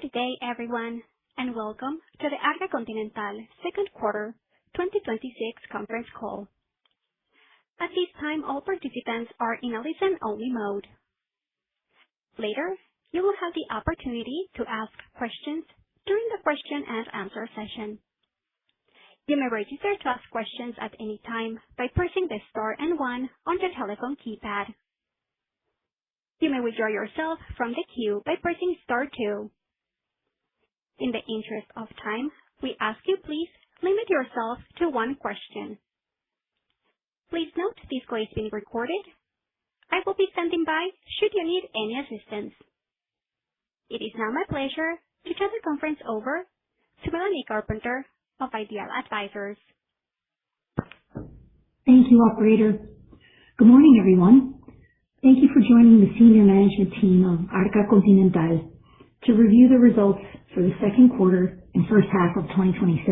Good day, everyone, and welcome to the Arca Continental second quarter 2026 conference call. At this time, all participants are in a listen-only mode. Later, you will have the opportunity to ask questions during the question and answer session. You may register to ask questions at any time by pressing the star and 1 on your telephone keypad. You may withdraw yourself from the queue by pressing star 2. In the interest of time, we ask you please limit yourself to one question. Please note this call is being recorded. I will be standing by should you need any assistance. It is now my pleasure to turn the conference over to Melanie Carpenter of Ideal Advisors. Thank you, operator. Good morning, everyone. Thank you for joining the senior management team of Arca Continental to review the results for the second quarter and first half of 2026.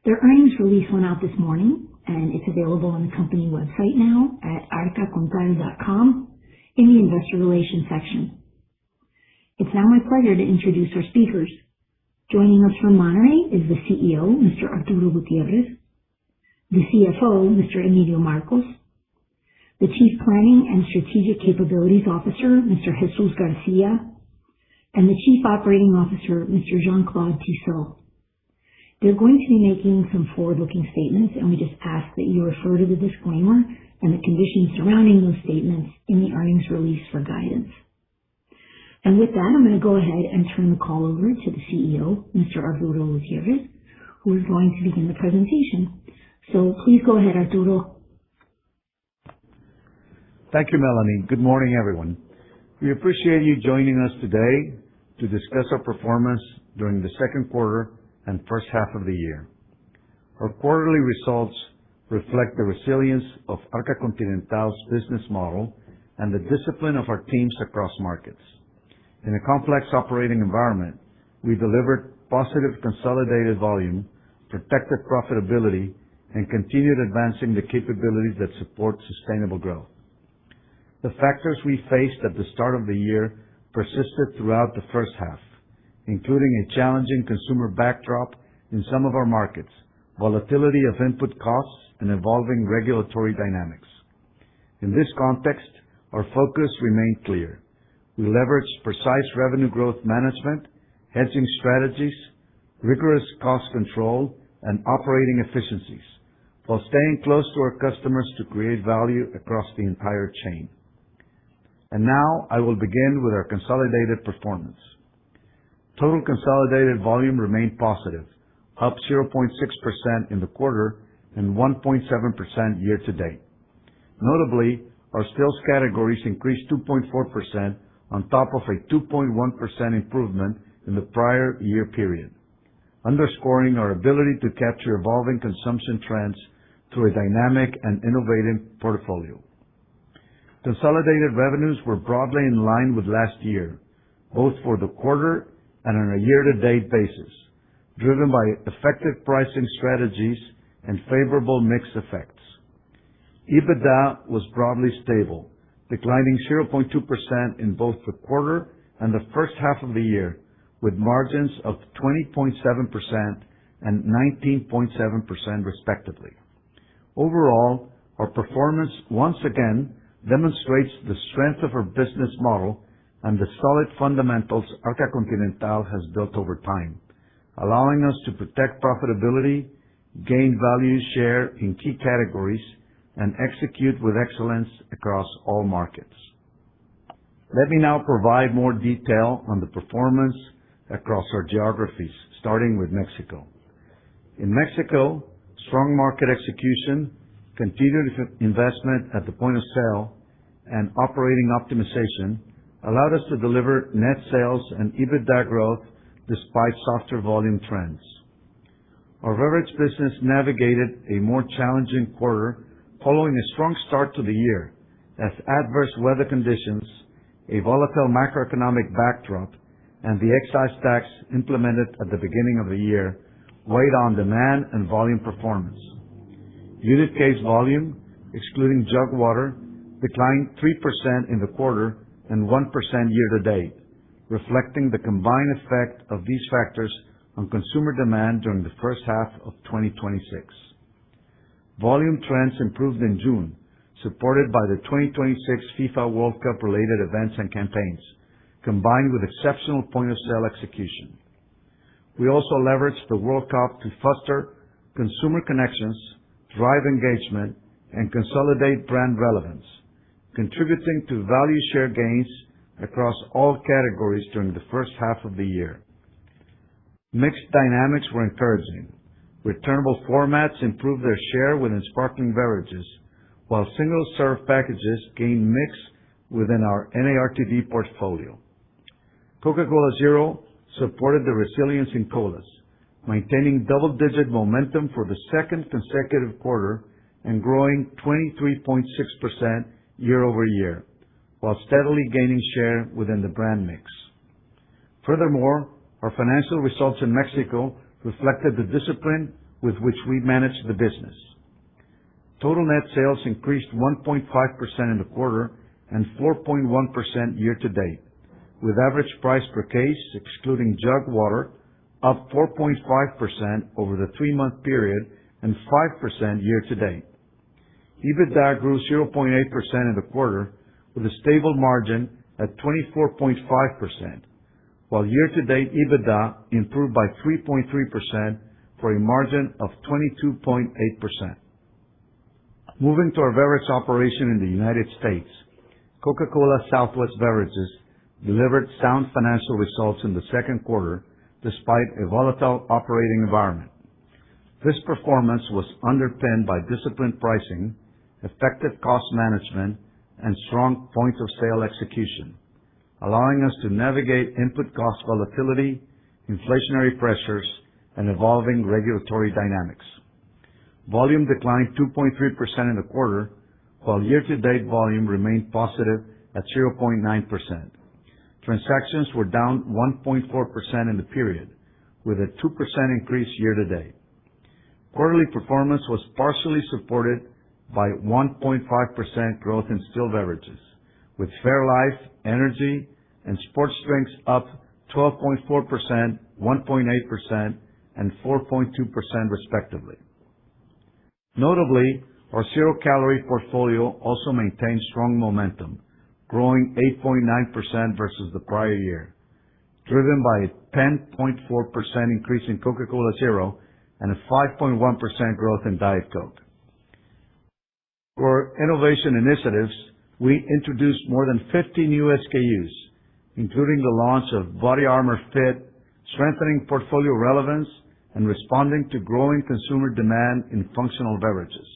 Their earnings release went out this morning, and it's available on the company website now at arcacontinental.com in the investor relations section. It's now my pleasure to introduce our speakers. Joining us from Monterrey is the CEO, Mr. Arturo Gutierrez, the CFO, Mr. Emilio Marcos, the Chief Planning and Strategic Capabilities Officer, Mr. Jesus Garcia, and the Chief Operating Officer, Mr. Jean-Claude Tissot. They're going to be making some forward-looking statements, and we just ask that you refer to the disclaimer and the conditions surrounding those statements in the earnings release for guidance. And with that, I'm going to go ahead and turn the call over to the CEO, Mr. Arturo Gutierrez, who is going to begin the presentation. So please go ahead, Arturo. Thank you, Melanie. Good morning, everyone. We appreciate you joining us today to discuss our performance during the second quarter and first half of the year. Our quarterly results reflect the resilience of Arca Continental's business model and the discipline of our teams across markets. In a complex operating environment, we delivered positive consolidated volume, protected profitability, and continued advancing the capabilities that support sustainable growth. The factors we faced at the start of the year persisted throughout the first half, including a challenging consumer backdrop in some of our markets, volatility of input costs, and evolving regulatory dynamics. In this context, our focus remained clear. We leveraged precise revenue growth management, hedging strategies, rigorous cost control, and operating efficiencies, while staying close to our customers to create value across the entire chain. And now I will begin with our consolidated performance. Total consolidated volume remained positive, up 0.6% in the quarter and 1.7% year to date. Notably, our stills categories increased 2.4% on top of a 2.1% improvement in the prior year period, underscoring our ability to capture evolving consumption trends through a dynamic and innovative portfolio. Consolidated revenues were broadly in line with last year, both for the quarter and on a year-to-date basis, driven by effective pricing strategies and favorable mix effects. EBITDA was broadly stable, declining 0.2% in both the quarter and the first half of the year, with margins of 20.7% and 19.7% respectively. Overall, our performance once again demonstrates the strength of our business model and the solid fundamentals Arca Continental has built over time, allowing us to protect profitability, gain value share in key categories, and execute with excellence across all markets. Let me now provide more detail on the performance across our geographies, starting with Mexico. In Mexico, strong market execution, continued investment at the point of sale, and operating optimization allowed us to deliver net sales and EBITDA growth despite softer volume trends. Our beverage business navigated a more challenging quarter following a strong start to the year as adverse weather conditions, a volatile macroeconomic backdrop, and the excise tax implemented at the beginning of the year weighed on demand and volume performance. Unit case volume, excluding jug water, declined 3% in the quarter and 1% year to date, reflecting the combined effect of these factors on consumer demand during the first half of 2026. Volume trends improved in June, supported by the 2026 FIFA World Cup related events and campaigns, combined with exceptional point-of-sale execution. We also leveraged the World Cup to foster consumer connections, drive engagement, and consolidate brand relevance, contributing to value share gains across all categories during the first half of the year. Mixed dynamics were encouraging. Returnable formats improved their share within sparkling beverages, while single-serve packages gained mix within our NARTD portfolio. Coca-Cola Zero supported the resilience in colas, maintaining double-digit momentum for the second consecutive quarter and growing 23.6% year-over-year, while steadily gaining share within the brand mix. Furthermore, our financial results in Mexico reflected the discipline with which we managed the business. Total net sales increased 1.5% in the quarter and 4.1% year-to-date, with average price per case, excluding jug water, up 4.5% over the 3-month period and 5% year-to-date. EBITDA grew 0.8% in the quarter, with a stable margin at 24.5%, while year-to-date EBITDA improved by 3.3% for a margin of 22.8%. Moving to our beverage operation in the United States, Coca-Cola Southwest Beverages delivered sound financial results in the second quarter despite a volatile operating environment. This performance was underpinned by disciplined pricing, effective cost management, and strong point-of-sale execution, allowing us to navigate input cost volatility, inflationary pressures, and evolving regulatory dynamics. Volume declined 2.3% in the quarter, while year-to-date volume remained positive at 0.9%. Transactions were down 1.4% in the period, with a 2% increase year-to-date. Quarterly performance was partially supported by 1.5% growth in still beverages, with Fairlife, Energy, and sports drinks up 12.4%, 1.8%, and 4.2% respectively. Notably, our zero-calorie portfolio also maintained strong momentum, growing 8.9% versus the prior year, driven by a 10.4% increase in Coca-Cola Zero and a 5.1% growth in Diet Coke. For innovation initiatives, we introduced more than 50 new SKUs, including the launch of Body Armor Fit, strengthening portfolio relevance and responding to growing consumer demand in functional beverages.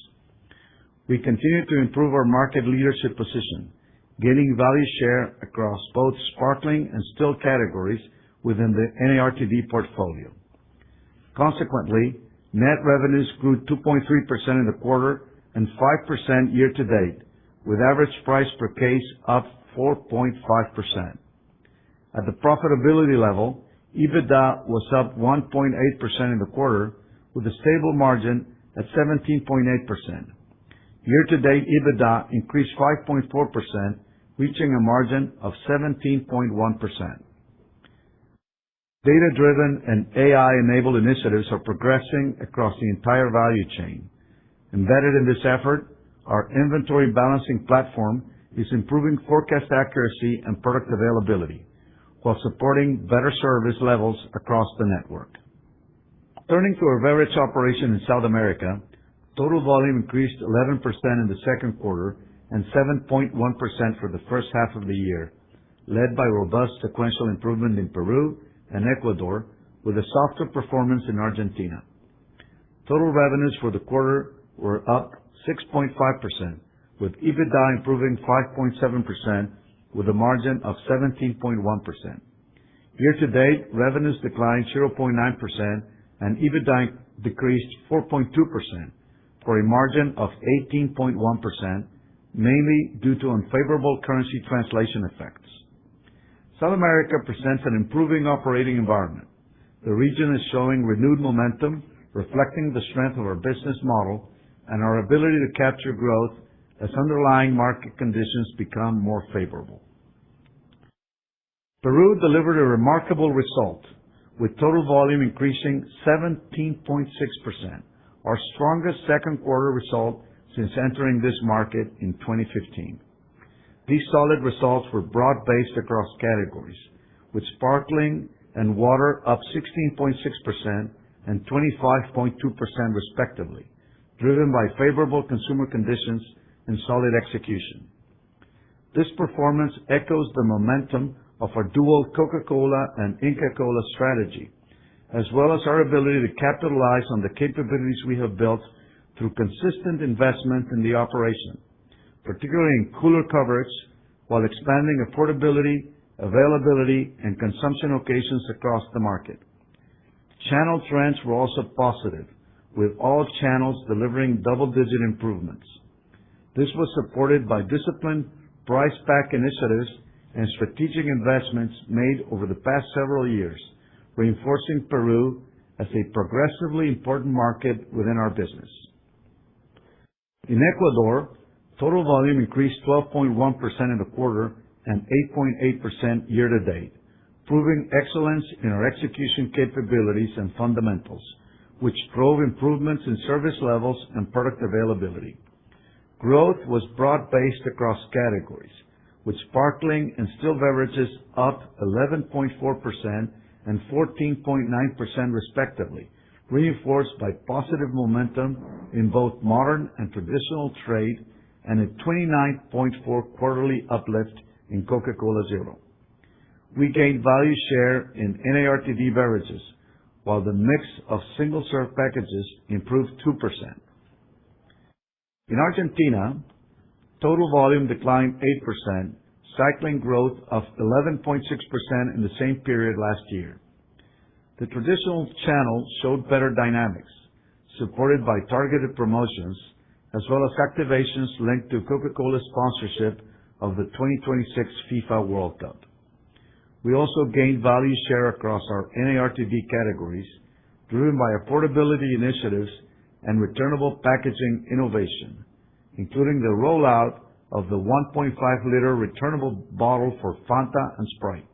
We continue to improve our market leadership position, gaining value share across both sparkling and still categories within the NARTD portfolio. Consequently, net revenues grew 2.3% in the quarter and 5% year-to-date, with average price per case up 4.5%. At the profitability level, EBITDA was up 1.8% in the quarter, with a stable margin at 17.8%. Year-to-date EBITDA increased 5.4%, reaching a margin of 17.1%. Data-driven and AI-enabled initiatives are progressing across the entire value chain. Embedded in this effort, our inventory balancing platform is improving forecast accuracy and product availability, while supporting better service levels across the network. Turning to our beverage operation in South America, total volume increased 11% in the second quarter and 7.1% for the first half of the year, led by robust sequential improvement in Peru and Ecuador, with a softer performance in Argentina. Total revenues for the quarter were up 6.5%, with EBITDA improving 5.7%, with a margin of 17.1%. Year-to-date, revenues declined 0.9% and EBITDA decreased 4.2%, for a margin of 18.1%, mainly due to unfavorable currency translation effects. South America presents an improving operating environment. The region is showing renewed momentum, reflecting the strength of our business model and our ability to capture growth as underlying market conditions become more favorable. Peru delivered a remarkable result, with total volume increasing 17.6%, our strongest second quarter result since entering this market in 2015. These solid results were broad-based across categories, with sparkling and water up 16.6% and 25.2% respectively, driven by favorable consumer conditions and solid execution. This performance echoes the momentum of our dual Coca-Cola and Inca Kola strategy, as well as our ability to capitalize on the capabilities we have built through consistent investment in the operation, particularly in cooler coverage, while expanding affordability, availability, and consumption occasions across the market. Channel trends were also positive, with all channels delivering double-digit improvements. This was supported by disciplined price pack initiatives and strategic investments made over the past several years, reinforcing Peru as a progressively important market within our business. In Ecuador, total volume increased 12.1% in the quarter and 8.8% year-to-date, proving excellence in our execution capabilities and fundamentals, which drove improvements in service levels and product availability. Growth was broad-based across categories, with sparkling and still beverages up 11.4% and 14.9% respectively, reinforced by positive momentum in both modern and traditional trade and a 29.4% quarterly uplift in Coca-Cola Zero. We gained value share in NARTD beverages, while the mix of single-serve packages improved 2%. In Argentina, total volume declined 8%, cycling growth of 11.6% in the same period last year. The traditional channel showed better dynamics, supported by targeted promotions, as well as activations linked to Coca-Cola's sponsorship of the 2026 FIFA World Cup. We also gained value share across our NARTD categories, driven by affordability initiatives and returnable packaging innovation, including the rollout of the 1.5-liter returnable bottle for Fanta and Sprite.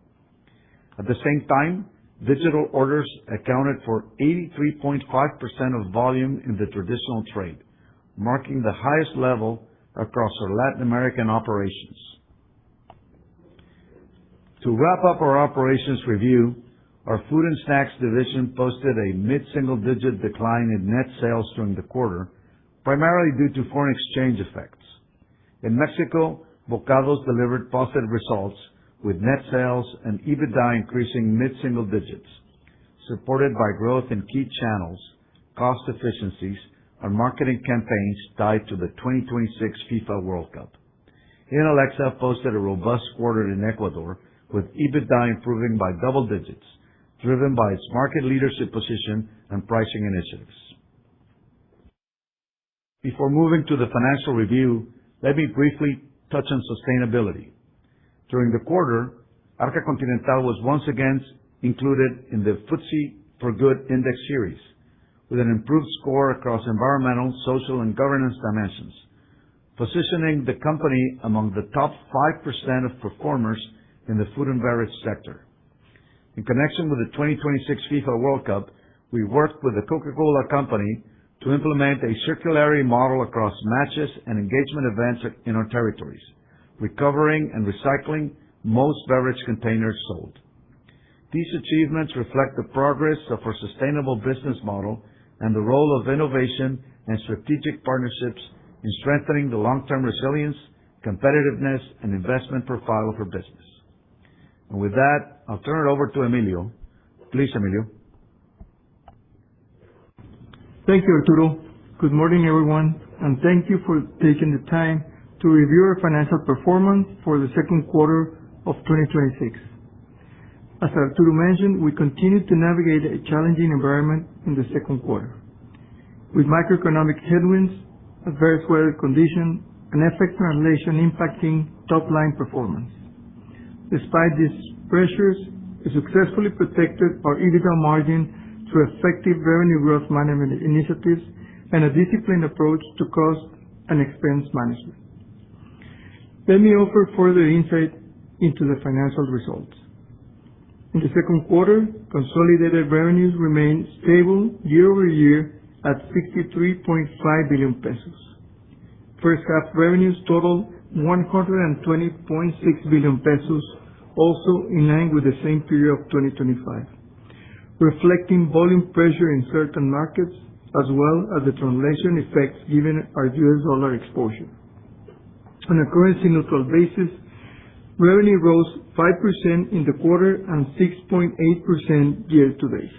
At the same time, digital orders accounted for 83.5% of volume in the traditional trade, marking the highest level across our Latin American operations. To wrap up our operations review, our food and snacks division posted a mid-single-digit decline in net sales during the quarter, primarily due to foreign exchange effects. In Mexico, Bocados delivered positive results, with net sales and EBITDA increasing mid-single digits, supported by growth in key channels, cost efficiencies, and marketing campaigns tied to the 2026 FIFA World Cup. Inalecsa posted a robust quarter in Ecuador, with EBITDA improving by double digits, driven by its market leadership position and pricing initiatives. Before moving to the financial review, let me briefly touch on sustainability. During the quarter, Arca Continental was once again included in the FTSE4Good Index series, with an improved score across environmental, social, and governance dimensions, positioning the company among the top 5% of performers in the food and beverage sector. In connection with the 2026 FIFA World Cup, we worked with the Coca-Cola Company to implement a circularity model across matches and engagement events in our territories, recovering and recycling most beverage containers sold. These achievements reflect the progress of our sustainable business model and the role of innovation and strategic partnerships in strengthening the long-term resilience, competitiveness, and investment profile of our business. And with that, I'll turn it over to Emilio. Please, Emilio. Thank you, Arturo. Good morning, everyone, and thank you for taking the time to review our financial performance for the second quarter of 2026. As Arturo mentioned, we continue to navigate a challenging environment in the second quarter, with macroeconomic headwinds, adverse weather conditions, and FX translation impacting top-line performance. Despite these pressures, we successfully protected our EBITDA margin through effective revenue growth management initiatives and a disciplined approach to cost and expense management. Let me offer further insight into the financial results. second quarter, consolidated revenues remained stable year-over-year at 63.5 billion pesos. First half revenues totaled 120.6 billion pesos, also in line with the same period of 2025, reflecting volume pressure in certain markets as well as the translation effects given our US dollar exposure. On a currency neutral basis, revenue rose 5% in the quarter and 6.8% year-to-date.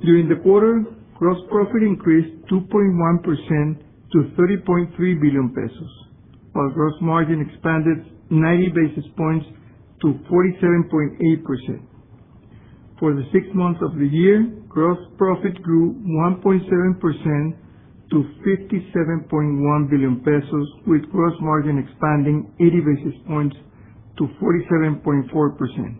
During the quarter, gross profit increased 2.1% to 30.3 billion pesos, while gross margin expanded 90 basis points to 47.8%. For the 6 months of the year, gross profit grew 1.7% to 57.1 billion pesos, with gross margin expanding 80 basis points to 47.4%.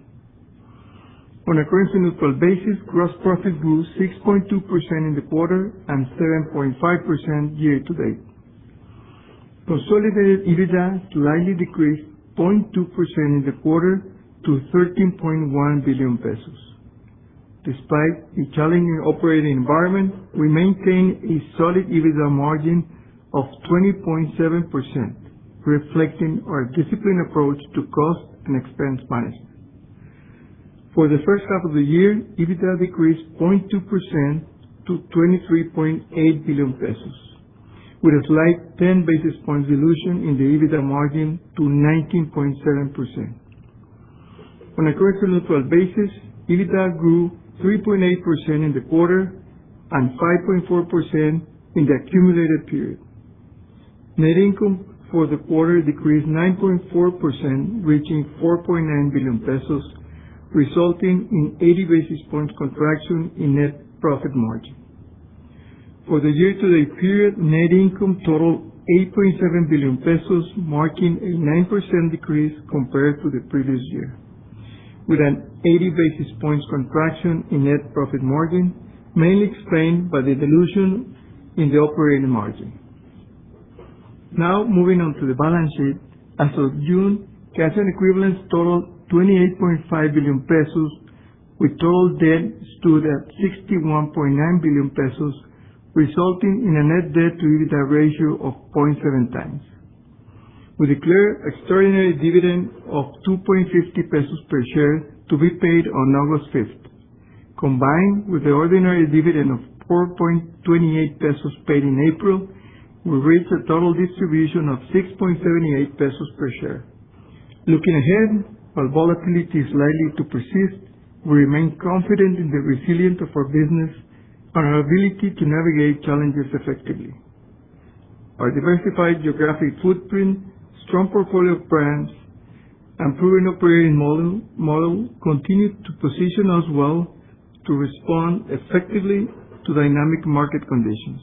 On a currency neutral basis, gross profit grew 6.2% in the quarter and 7.5% year-to-date. Consolidated EBITDA slightly decreased 0.2% in the quarter to 13.1 billion pesos. Despite a challenging operating environment, we maintain a solid EBITDA margin of 20.7%, reflecting our disciplined approach to cost and expense management. For the first half of the year, EBITDA decreased 0.2% to 23.8 billion pesos, with a slight 10 basis points dilution in the EBITDA margin to 19.7%. On a currency neutral basis, EBITDA grew 3.8% in the quarter and 5.4% in the accumulated period. Net income for the quarter decreased 9.4%, reaching 4.9 billion pesos, resulting in 80 basis points contraction in net profit margin. For the year-to-date period, net income totaled 8.7 billion pesos, marking a 9% decrease compared to the previous year, with an 80 basis points contraction in net profit margin, mainly explained by the dilution in the operating margin. Now moving on to the balance sheet. As of June, cash and equivalents totaled 28.5 billion pesos, with total debt stood at 61.9 billion pesos, resulting in a net debt to EBITDA ratio of 0.7 times. We declare extraordinary dividend of 2.50 pesos per share to be paid on August 5th. Combined with the ordinary dividend of 4.28 pesos paid in April, we reach a total distribution of 6.78 pesos per share. Looking ahead, while volatility is likely to persist, we remain confident in the resilience of our business and our ability to navigate challenges effectively. Our diversified geographic footprint, strong portfolio of brands, and proven operating model continue to position us well to respond effectively to dynamic market conditions.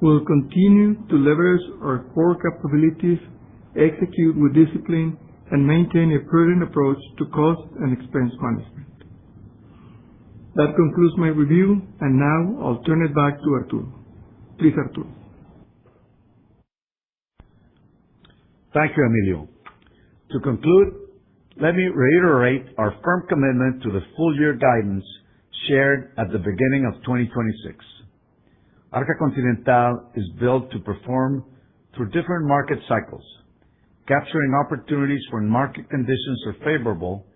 We will continue to leverage our core capabilities, execute with discipline, and maintain a prudent approach to cost and expense management. That concludes my review, and now I'll turn it back to Arturo. Please, Arturo. Thank you, Emilio. To conclude, let me reiterate our firm commitment to the full-year guidance shared at the beginning of 2026. Arca Continental is built to perform through different market cycles, capturing opportunities when market conditions are favorable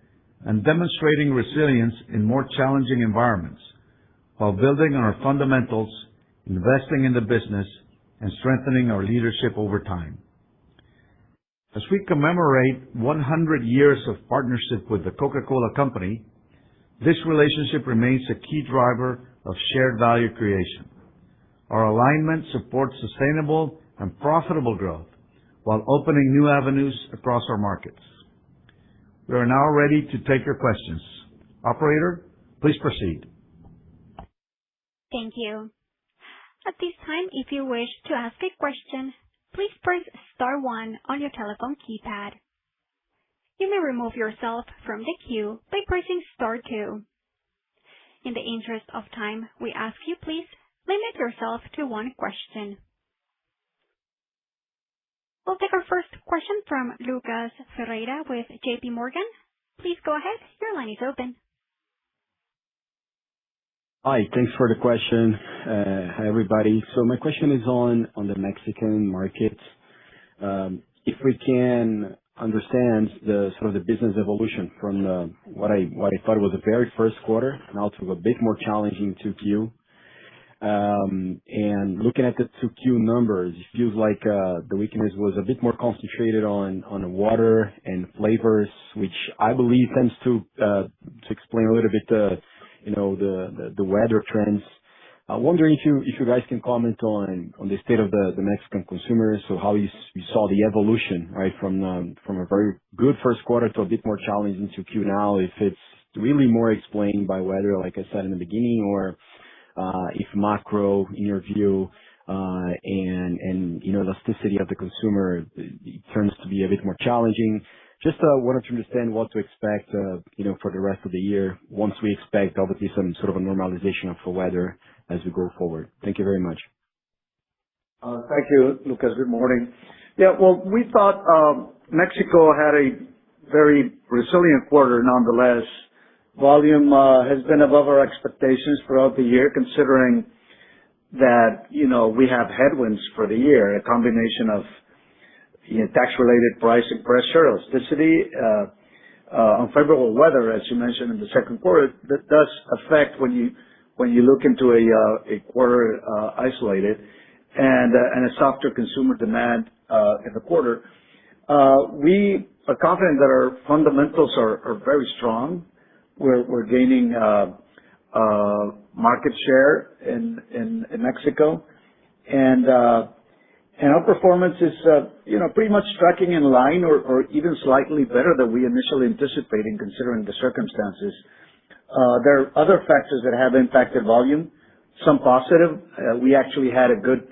and demonstrating resilience in more challenging environments, while building on our fundamentals, investing in the business, and strengthening our leadership over time. As we commemorate 100 years of partnership with the Coca-Cola Company, this relationship remains a key driver of shared value creation. Our alignment supports sustainable and profitable growth while opening new avenues across our markets. We are now ready to take your questions. Operator, please proceed. Thank you. At this time, if you wish to ask a question, please press star 1 on your telephone keypad. You may remove yourself from the queue by pressing star 2. In the interest of time, we ask you please limit yourself to 1 question. We'll take our first question from Lucas Ferreira with JP Morgan. Please go ahead. Your line is open. Hi, thanks for the question. Hi, everybody. So my question is on the Mexican market. If we can understand the sort of the business evolution from what I thought was a very first quarter now to a bit more challenging 2Q. And looking at the 2Q numbers, it feels like the weakness was a bit more concentrated on water and flavors, which I believe tends to explain a little bit the weather trends. Wondering if you guys can comment on the state of the Mexican consumers, so how you saw the evolution, right, from a very good first quarter to a bit more challenging 2Q now, if it's really more explained by weather, like I said in the beginning, or if macro, in your view, and elasticity of the consumer, it turns to be a bit more challenging. Just wanted to understand what to expect, for the rest of the year once we expect obviously some sort of a normalization of the weather as we go forward. Thank you very much. Thank you, Lucas. Good morning. Yeah, well, we thought Mexico had a very resilient quarter nonetheless. Volume has been above our expectations throughout the year, considering that, we have headwinds for the year, a combination of tax-related pricing pressure, elasticity, unfavorable weather, as you mentioned in the second quarter, that does affect when you look into a quarter isolated, and a softer consumer demand in the quarter. We are confident that our fundamentals are very strong. We're gaining market share in Mexico, and our performance is pretty much tracking in line or even slightly better than we initially anticipated, considering the circumstances. There are other factors that have impacted volume, some positive. We actually had a good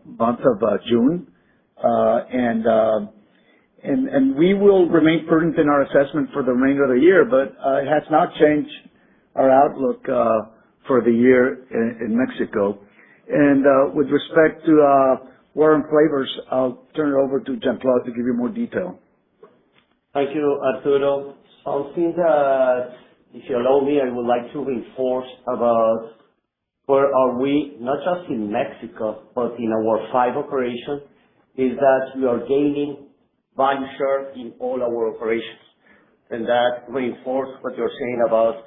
month of June, and we will remain prudent in our assessment for the remainder of the year, but it has not changed our outlook for the year in Mexico. And with respect to water and flavors, I'll turn it over to Jean-Claude to give you more detail. Thank you, Arturo. Something that, if you allow me, I would like to reinforce about where are we, not just in Mexico, but in our 5 operations, is that we are gaining value share in all our operations. And that reinforces what you're saying about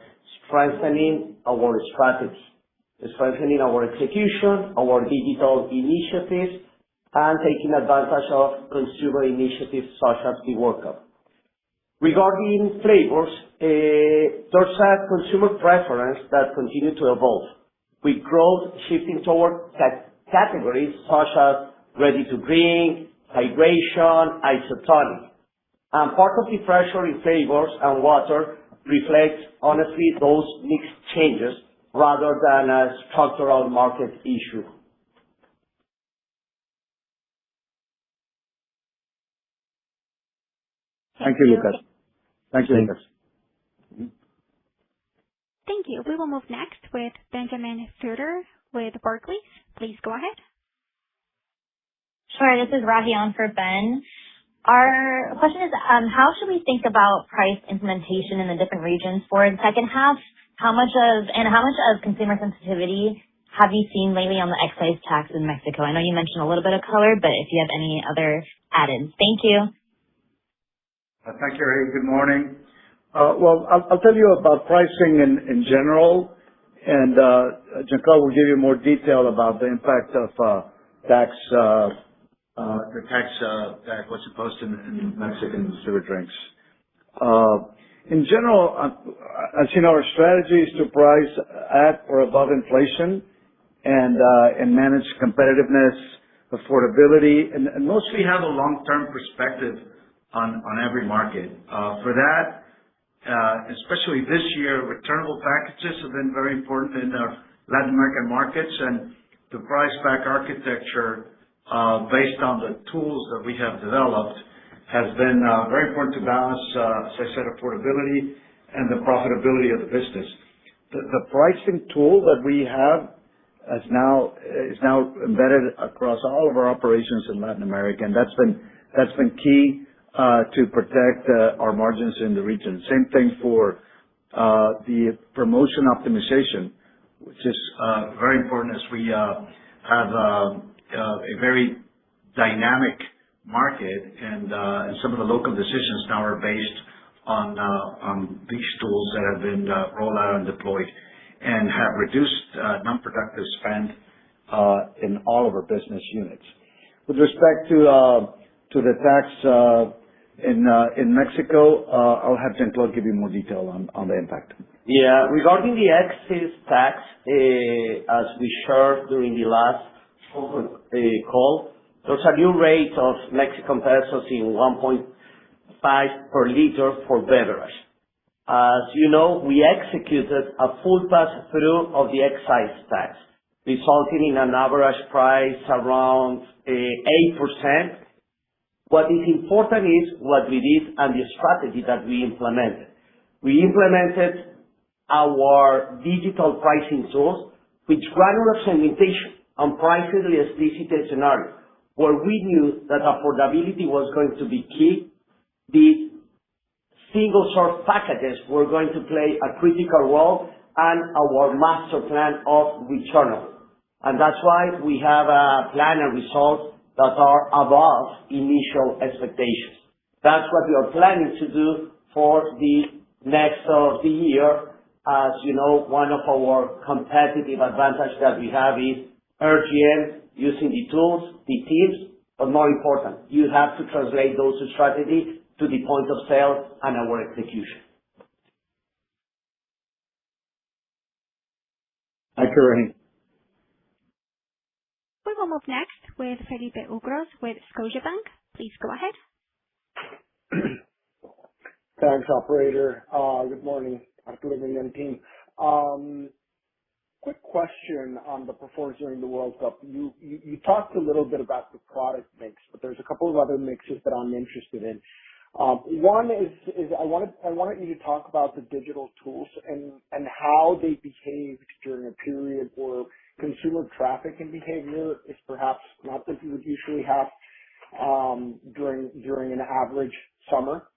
strengthening our strategy, strengthening our execution, our digital initiatives, and taking advantage of consumer initiatives such as the World Cup. Regarding flavors, there's a consumer preference that continues to evolve, with growth shifting toward categories such as ready to drink, hydration, isotonic. And part of the pressure in flavors and water reflects, honestly, those mixed changes rather than a structural market issue. Thank you, Lucas. Thank you, Lucas. Thank you. We will move next with Benjamin Feuder with Barclays. Please go ahead. Sure. This is Rahi on for Ben. Our question is, how should we think about price implementation in the different regions for the second half? How much of consumer sensitivity have you seen lately on the excise tax in Mexico? I know you mentioned a little bit of color, but if you have any other add-ins. Thank you. Thank you, Ray. Good morning. Well, I'll tell you about pricing in general, and Jean-Claude will give you more detail about the impact of tax, the tax that was imposed in Mexican distilled drinks. In general, as you know, our strategy is to price at or above inflation and manage competitiveness, affordability, and mostly have a long-term perspective on every market. For that, especially this year, returnable packages have been very important in our Latin American markets, and the price pack architecture based on the tools that we have developed has been very important to balance, as I said, affordability and the profitability of the business. The pricing tool that we have is now embedded across all of our operations in Latin America, and that's been key to protect our margins in the region. Same thing for the promotion optimization, which is very important as we have a very dynamic market, and some of the local decisions now are based on these tools that have been rolled out and deployed and have reduced non-productive spend in all of our business units. With respect to the tax in Mexico, I'll have Jean-Claude give you more detail on the impact. Yeah. Regarding the excise tax, as we shared during the last call, there's a new rate of Mexican pesos in 1.5 per liter for beverage. As you know, we executed a full pass-through of the excise tax, resulting in an average price around 8%. What is important is what we did and the strategy that we implemented. We implemented our digital pricing tools with granular segmentation and price elasticity scenario, where we knew that affordability was going to be key. The single-source packages were going to play a critical role, and our master plan of returnable. And that's why we have a plan and results that are above initial expectations. That's what we are planning to do for the next of the year. As you know, one of our competitive advantage that we have is RGM, using the tools, the teams, but more important, you have to translate those strategies to the point of sale and our execution. Thank you, Raheem. We will move next with Felipe Ucros with Scotiabank. Please go ahead. Thanks, operator. Good morning, Arturo and team. Quick question on the performance during the World Cup. You talked a little bit about the product mix, but there's a couple of other mixes that I'm interested in. One is I wanted you to talk about the digital tools and how they behaved during a period where consumer traffic and behavior is perhaps not what you would usually have during an average summer.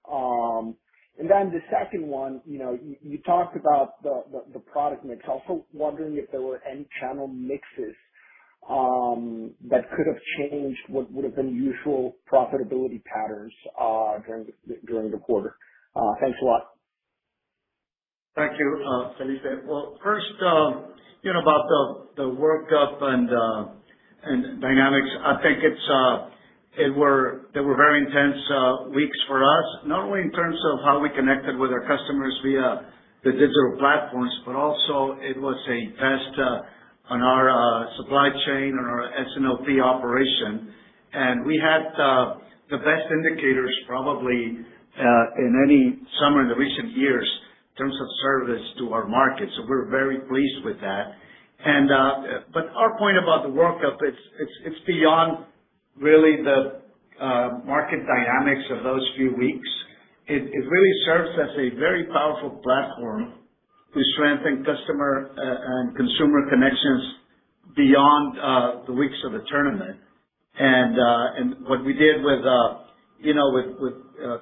And then the second one, you talked about the product mix. Also wondering if there were any channel mixes that could have changed what would have been usual profitability patterns during the quarter. Thanks a lot. Thank you, Felipe. Well, first, about the World Cup and dynamics, I think they were very intense weeks for us, not only in terms of how we connected with our customers via the digital platforms, but also it was a test on our supply chain, on our S&OP operation. And we had the best indicators probably in any summer in the recent years in terms of service to our market. So we're very pleased with that. And but our point about the World Cup, it's beyond really the market dynamics of those few weeks. It really serves as a very powerful platform to strengthen customer and consumer connections beyond the weeks of the tournament. And what we did with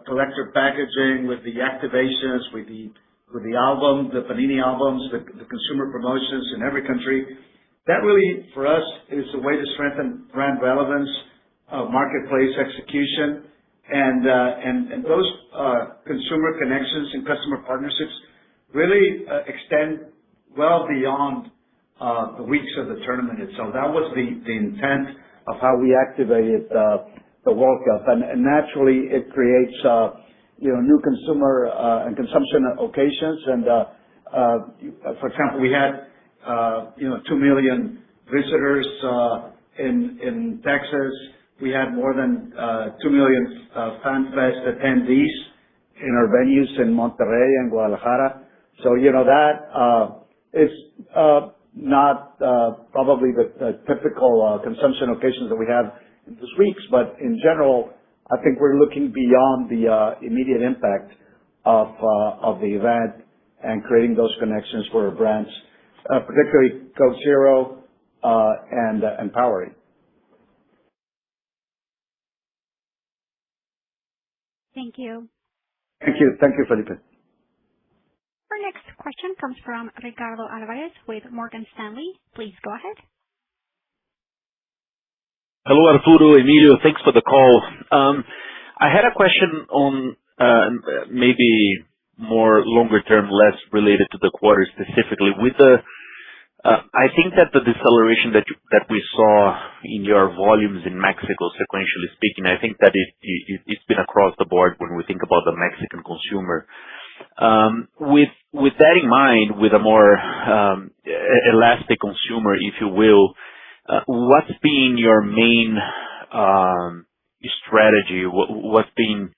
collector packaging, with the activations, with the album, the Panini albums, the consumer promotions in every country, that really for us is a way to strengthen brand relevance, marketplace execution, and those consumer connections and customer partnerships really extend well beyond the weeks of the tournament itself. That was the intent of how we activated the World Cup, and naturally it creates new consumer and consumption occasions. And for example, we had 2 million visitors in Texas. We had more than 2 million FanFest attendees in our venues in Monterrey and Guadalajara. So that is not probably the typical consumption occasions that we have in these weeks, but in general, I think we're looking beyond the immediate impact of the event and creating those connections for our brands, particularly Coke Zero and Powerade. Thank you. Thank you. Thank you, Felipe. Our next question comes from Ricardo Alvarez with Morgan Stanley. Please go ahead. Hello, Arturo, Emilio. Thanks for the call. I had a question on maybe more longer term, less related to the quarter specifically. I think that the deceleration that we saw in your volumes in Mexico, sequentially speaking, I think that it's been across the board when we think about the Mexican consumer. With that in mind, with a more elastic consumer, if you will, what's been your main strategy? What's been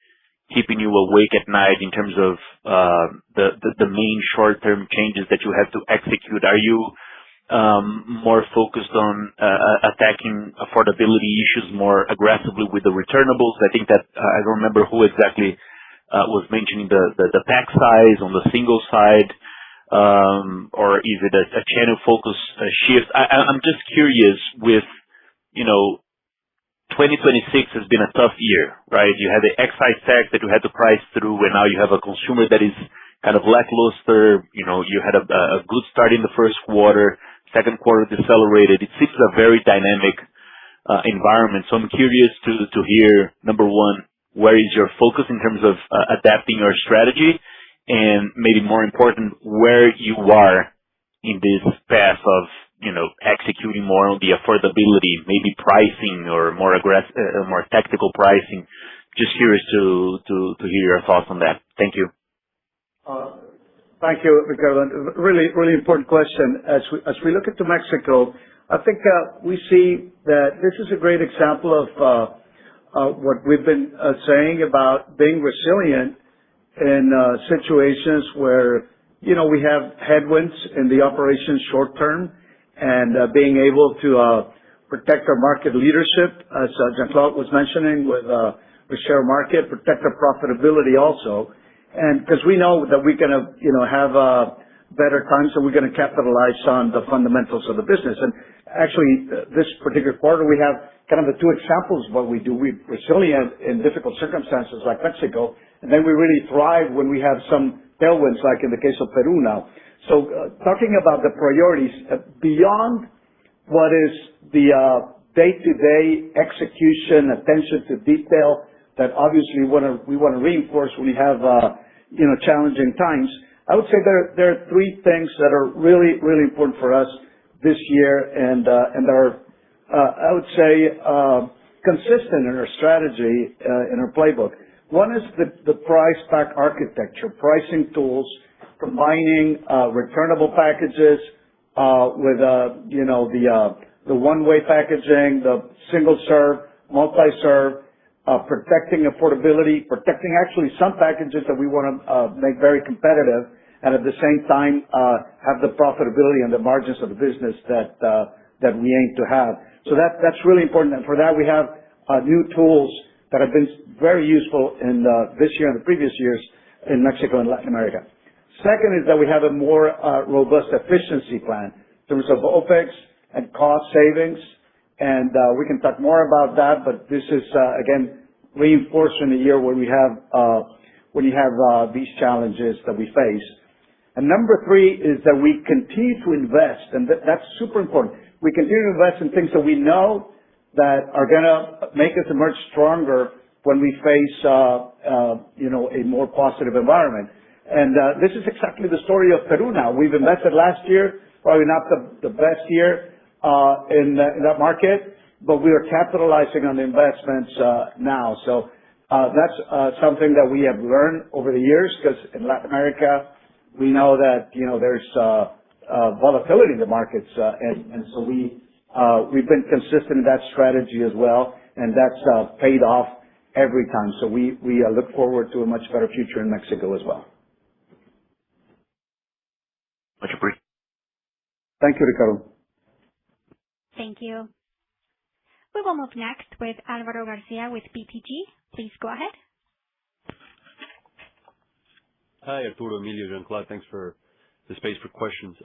keeping you awake at night in terms of the main short-term changes that you have to execute? Are you more focused on attacking affordability issues more aggressively with the returnables? I think that I don't remember who exactly was mentioning the pack size on the single side, or is it a channel focus shift? I'm just curious with, 2026 has been a tough year, right? You had the excise tax that you had to price through, and now you have a consumer that is kind of lackluster. You had a good start in the first quarter, second quarter decelerated. It seems a very dynamic environment. So I'm curious to hear, number one, where is your focus in terms of adapting your strategy? And maybe more important, where you are in this path of, executing more on the affordability, maybe pricing or more aggressive, more tactical pricing. Just curious to hear your thoughts on that. Thank you. Thank you, Ricardo. Really, really important question. As we look into Mexico, I think we see that this is a great example of what we've been saying about being resilient in situations where we have headwinds in the operation short term, and being able to protect our market leadership, as Jean-Claude was mentioning, with share market, protect our profitability also. And because we know that we're going to, have better times, so we're going to capitalize on the fundamentals of the business. And actually, this particular quarter, we have kind of the two examples of what we do. We're resilient in difficult circumstances like Mexico, and then we really thrive when we have some tailwinds, like in the case of Peru now. So talking about the priorities, beyond what is the day-to-day execution, attention to detail that obviously we want to reinforce when we have challenging times, I would say there are three things that are really, really important for us this year and are, I would say, consistent in our strategy, in our playbook. One is the price pack architecture, pricing tools, combining returnable packages with the one-way packaging, the single-serve, multi-serve, protecting affordability, protecting actually some packages that we want to make very competitive, and at the same time have the profitability and the margins of the business that we aim to have. So that's really important, and for that we have new tools that have been very useful in this year and the previous years in Mexico and Latin America. Second is that we have a more robust efficiency plan in terms of OpEx and cost savings, and we can talk more about that. But this is again reinforcing the year where we have when you have these challenges that we face. And number three is that we continue to invest, and that's super important. We continue to invest in things that we know that are going to make us emerge stronger when we face a more positive environment. And this is exactly the story of Peru now. We've invested last year, probably not the best year in that market, but we are capitalizing on the investments now. So that's something that we have learned over the years, because in Latin America, we know that there's volatility in the markets, and so we've been consistent in that strategy as well, and that's paid off every time. So we look forward to a much better future in Mexico as well. Much appreciated. Thank you, Ricardo. Thank you. We will move next with Alvaro Garcia with BTG. Please go ahead. Hi, Arturo, Emilio, Jean-Claude. Thanks for the space for questions.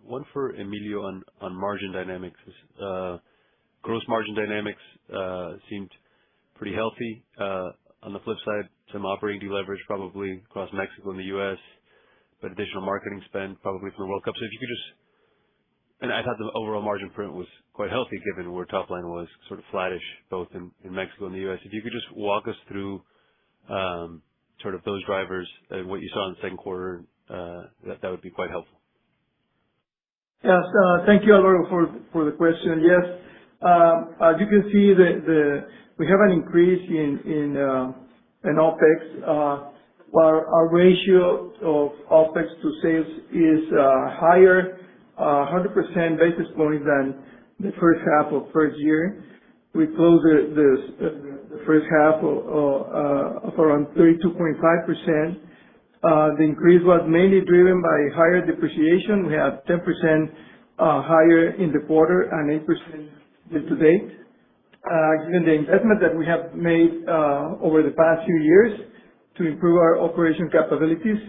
One for Emilio on margin dynamics. Gross margin dynamics seemed pretty healthy. On the flip side, some operating deleverage probably across Mexico and the U.S., but additional marketing spend probably from the World Cup. If you could just, and I thought the overall margin print was quite healthy given where top line was sort of flattish both in Mexico and the U.S. If you could just walk us through sort of those drivers and what you saw in the second quarter, that would be quite helpful. Yes. Thank you, Alvaro, for the question. Yes. As you can see, we have an increase in OpEx. Our ratio of OpEx to sales is higher, 100 basis points than the first half of first year. We closed the first half of around 32.5%. The increase was mainly driven by higher depreciation. We have 10% higher in the quarter and 8% year to date. Given the investment that we have made over the past few years to improve our operation capabilities.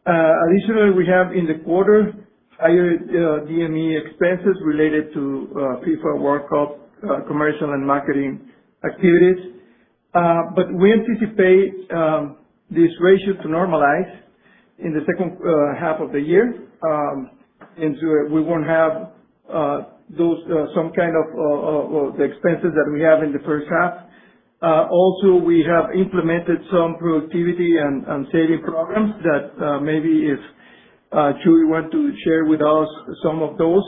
Additionally, we have in the quarter higher DME expenses related to FIFA World Cup commercial and marketing activities. We anticipate this ratio to normalize in the second half of the year. We won't have those some kind of the expenses that we have in the first half. Also, we have implemented some productivity and saving programs that maybe if Chuy want to share with us some of those.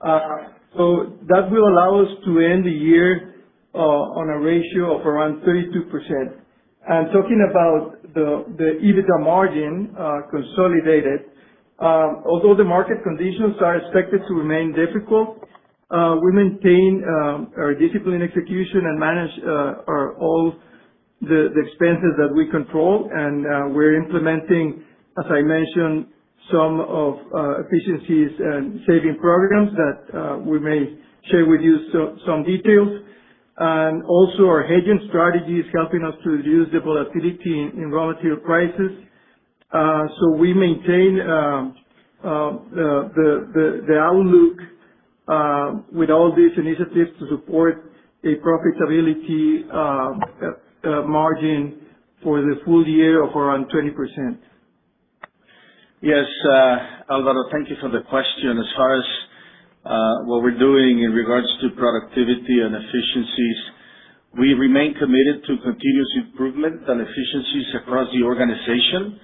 That will allow us to end the year on a ratio of around 32%. Talking about the EBITDA margin consolidated, although the market conditions are expected to remain difficult, we maintain our disciplined execution and manage all the expenses that we control. We're implementing, as I mentioned, some of efficiencies and saving programs that we may share with you some details. Also our hedging strategy is helping us to reduce the volatility in raw material prices. We maintain the outlook with all these initiatives to support a profitability margin for the full year of around 20%. Yes, Alvaro, thank you for the question. As far as what we're doing in regards to productivity and efficiencies, we remain committed to continuous improvement and efficiencies across the organization.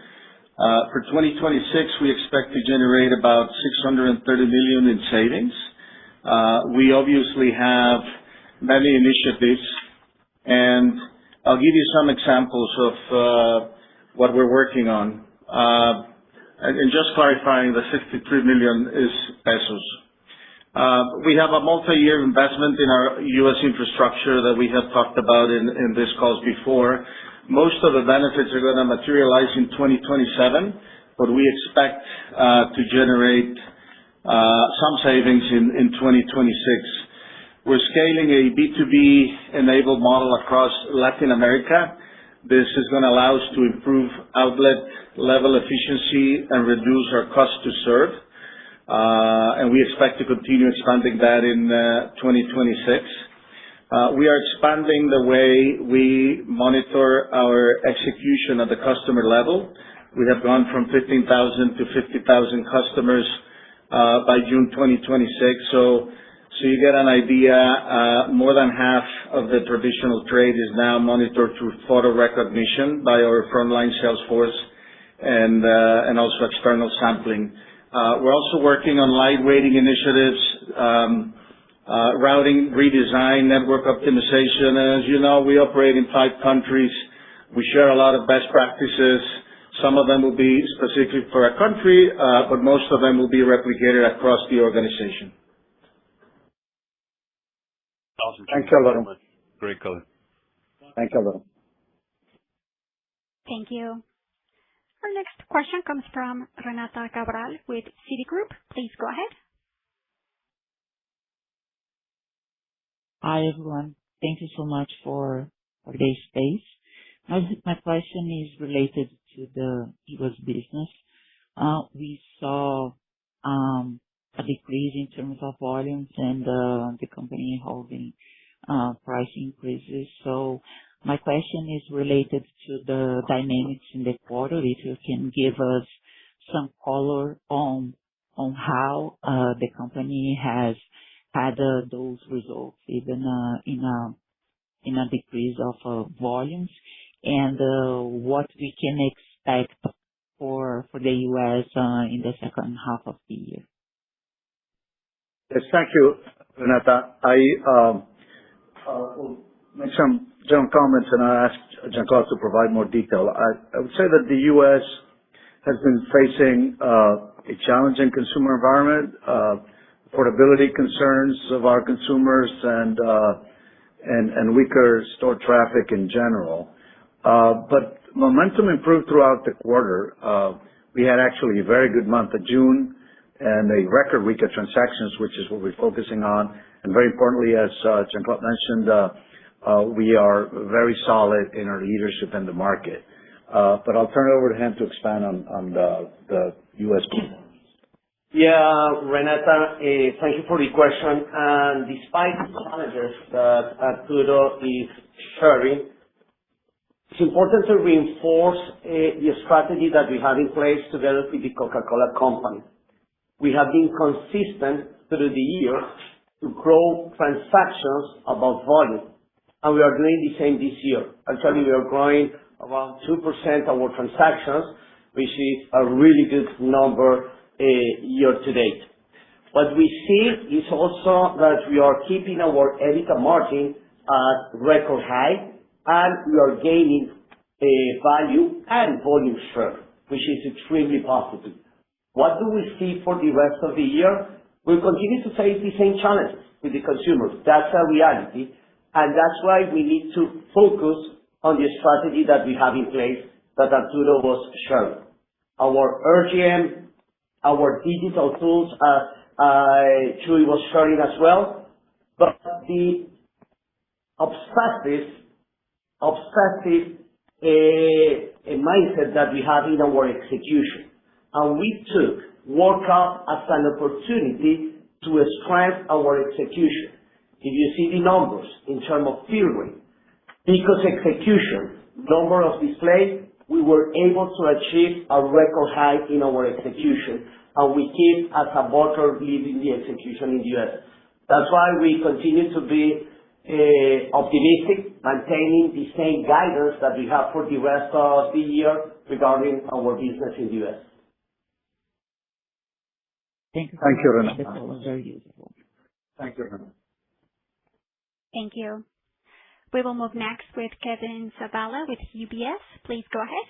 For 2026, we expect to generate about $630 million in savings. We obviously have many initiatives, and I'll give you some examples of what we're working on. And just clarifying, the 63 million is pesos. We have a multi-year investment in our U.S. infrastructure that we have talked about in this calls before. Most of the benefits are going to materialize in 2027, but we expect to generate some savings in 2026. We're scaling a B2B enabled model across Latin America. This is going to allow us to improve outlet level efficiency and reduce our cost to serve. And we expect to continue expanding that in 2026. We are expanding the way we monitor our execution at the customer level. We have gone from 15,000 to 50,000 customers by June 2026. So you get an idea, more than half of the traditional trade is now monitored through photo recognition by our frontline sales force and also external sampling. We're also working on lightweighting initiatives, routing redesign, network optimization. As you know, we operate in 5 countries. We share a lot of best practices. Some of them will be specific for a country, but most of them will be replicated across the organization. Awesome. Thanks, Alvaro. Great color. Thanks, Alvaro. Thank you. Our next question comes from Renata Cabral with Citigroup. Please go ahead. Hi, everyone. Thank you so much for this space. My question is related to the U.S. business. We saw a decrease in terms of volumes and the company holding price increases. My question is related to the dynamics in the quarter. If you can give us some color on how the company has had those results, even in a decrease of volumes, and what we can expect for the U.S. In the second half of the year. Yes, thank you, Renata. I will make some general comments, and I ask Giancarlo to provide more detail. I would say that the U.S. has been facing a challenging consumer environment, affordability concerns of our consumers, and weaker store traffic in general. But momentum improved throughout the quarter. We had actually a very good month of June and a record week of transactions, which is what we're focusing on. And very importantly, as Giancarlo mentioned, we are very solid in our leadership in the market. But I'll turn it over to him to expand on the U.S. performance. Yeah, Renata, thank you for the question. And despite the challenges that Arturo is sharing, it's important to reinforce the strategy that we have in place together with the Coca-Cola Company. We have been consistent through the year to grow transactions above volume, and we are doing the same this year. Actually, we are growing around 2% our transactions, which is a really good number year to date. What we see is also that we are keeping our EBITDA margin at record high, and we are gaining value and volume share, which is extremely positive. What do we see for the rest of the year? We'll continue to face the same challenges with the consumers. That's a reality, and that's why we need to focus on the strategy that we have in place that Arturo was sharing. Our RGM, our digital tools, Chuy was sharing as well, but the obsessive mindset that we have in our execution. And we took World Cup as an opportunity to strengthen our execution. If you see the numbers in terms of fill rate, because execution, number of displays, we were able to achieve a record high in our execution, and we keep as a bottler leading the execution in the U.S. That's why we continue to be optimistic, maintaining the same guidance that we have for the rest of the year regarding our business in the U.S. Thank you. Thank you, Renata. That was very useful. Thank you, Renata. Thank you. We will move next with Kevin Zavala with UBS. Please go ahead.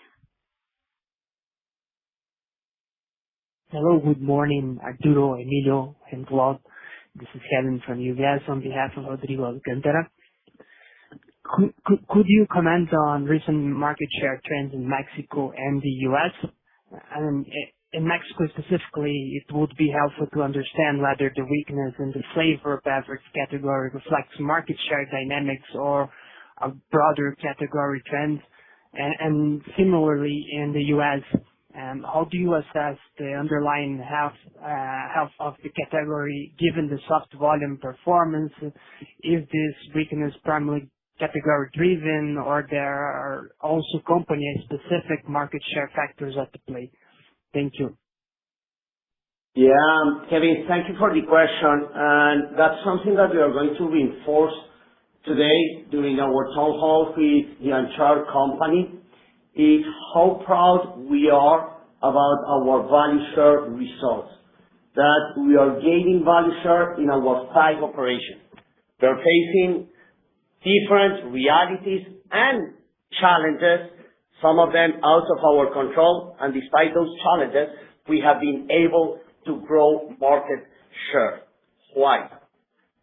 Hello, good morning, Arturo, Emilio, and Claude. This is Kevin from UBS on behalf of Rodrigo Alcantara. Could you comment on recent market share trends in Mexico and the U.S.? And in Mexico specifically, it would be helpful to understand whether the weakness in the flavor beverage category reflects market share dynamics or a broader category trend. And similarly, in the U.S., how do you assess the underlying health of the category given the soft volume performance? Is this weakness primarily category driven, or there are also company-specific market share factors at play? Thank you. Yeah, Kevin, thank you for the question. And that's something that we are going to reinforce today during our town hall with the entire company, is how proud we are about our value share results, that we are gaining value share in our 5 operations. They're facing different realities and challenges, some of them out of our control, and despite those challenges, we have been able to grow market share. Why?